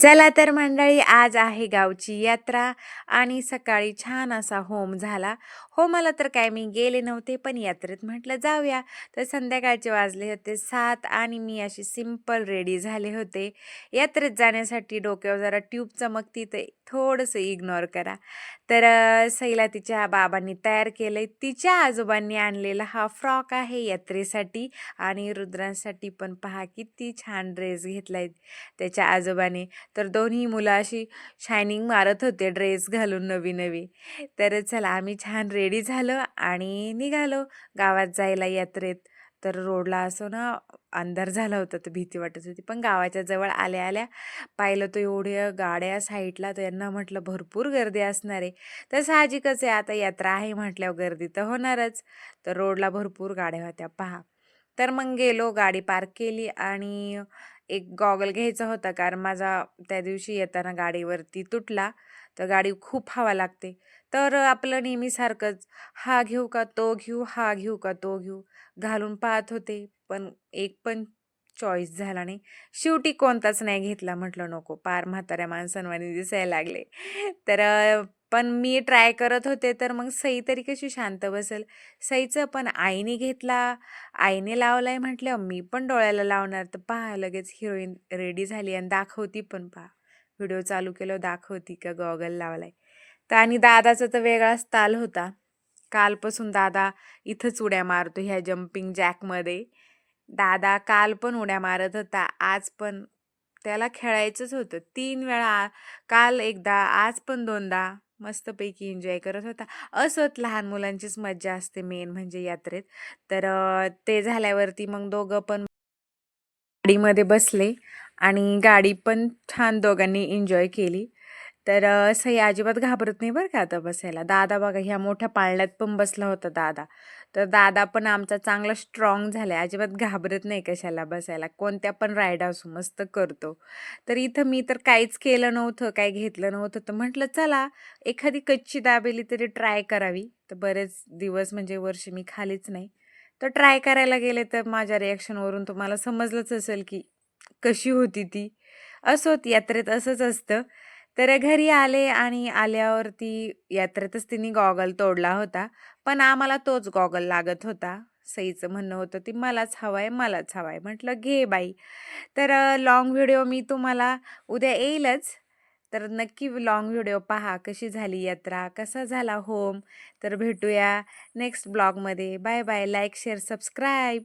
चला तर मंडळी, आज आहे गावची यात्रा आणि सकाळी छान असा होम झाला. होमाला तर काय मी गेले नव्हते, पण यात्रेत म्हटलं जाऊया. तर संध्याकाळचे वाजले होते 7 आणि मी अशी सिंपल रेडी झाले होते. यात्रेत जाण्यासाठी डोक्यावर जरा ट्यूब चमकती, ते थोडंसं इग्नोर करा. तर सईला तिच्या बाबांनी तयार केलंय. तिच्या आजोबांनी आणलेला हा फ्रॉक आहे यात्रेसाठी आणि रुद्रांसाठी पण पहा किती छान ड्रेस घेतलाय त्याच्या आजोबाने. तर दोन्ही मुलं अशी शायनिंग मारत होते ड्रेस घालून नवी-नवी. तर चला आम्ही छान रेडी झालो आणि निघालो गावात जायला यात्रेत. तर रोडला असं ना अंधार झाला होता, तर भीती वाटत होती. पण गावाच्या जवळ आल्या-आल्या पाहिलं तर एवढ्या गाड्या साईडला, तर यांना म्हटलं भरपूर गर्दी असणार आहे. तर साहजिकच आहे, आता यात्रा आहे म्हटल्यावर गर्दी तर होणारच. तर रोडला भरपूर गाड्या होत्या पहा. तर मग गेलो, गाडी पार्क केली आणि एक गॉगल घ्यायचा होता, कारण माझा त्या दिवशी येताना गाडीवरती तुटला. तर गाडी खूप हवा लागते. तर आपलं नेहमीसारखंच हा घेऊ का तो घेऊ, हा घेऊ का तो घेऊ, घालून पाहत होते. पण एक पण चॉईस झाला नाही. शेवटी कोणताच नाही घेतला. म्हटलं नको, पार म्हाताऱ्या माणसांवानी दिसायला लागले. तर पण मी ट्राय करत होते, तर मग सई तरी कशी शांत बसेल. सईचं पण आईने घेतला, आईने लावलाय म्हटल्यावर मी पण डोळ्याला लावणार. तर पहा लगेच हिरोईन रेडी झाली आणि दाखवती पण पहा. व्हिडिओ चालू केल्यावर दाखवती का गॉगल लावलाय. तर आणि दादाचा तर वेगळाच ताल होता. कालपासून दादा इथंच उड्या मारतो ह्या जम्पिंग जॅकमध्ये. दादा काल पण उड्या मारत होता, आज पण. त्याला खेळायचंच होतं. 3 वेळा, काल एकदा, आज पण 2दा मस्तपैकी एन्जॉय करत होता. असंच लहान मुलांचीच मज्जा असते मेन म्हणजे यात्रेत. तर ते झाल्यावरती मग दोघं पण गाडीमध्ये बसले आणि गाडी पण छान दोघांनी एन्जॉय केली. तर सई अजिबात घाबरत नाही बरं का आता बसायला. दादा बघा ह्या मोठ्या पाळण्यात पण बसला होता दादा. तर दादा पण आमचा चांगला स्ट्रॉंग झालाय. अजिबात घाबरत नाही कशाला बसायला. कोणत्या पण राईड असो मस्त करतो. तर इथं मी तर काहीच केलं नव्हतं, काही घेतलं नव्हतं. तर म्हटलं चला एखादी कच्ची दाबेली तरी ट्राय करावी. तर बरेच दिवस म्हणजे वर्ष मी खालीच नाही. तर ट्राय करायला गेले, तर माझ्या रिॲक्शनवरून तुम्हाला समजलंच असेल की कशी होती ती. असोत यात्रेत असंच असतं. तर घरी आले आणि आल्यावरती यात्रेतच तिने गॉगल तोडला होता. पण आम्हाला तोच गॉगल लागत होता. सईचं म्हणणं होतं ती मलाच हवाय, मलाच हवाय. म्हटलं घे बाई. तर व्हिडिओ मी तुम्हाला उद्या येईलच. तर नक्की लाँग व्हिडिओ पहा कशी झाली यात्रा, कसा झाला होम. तर भेटूया नेक्स्ट ब्लॉगमध्ये. Bye bye. Like, share, subscribe.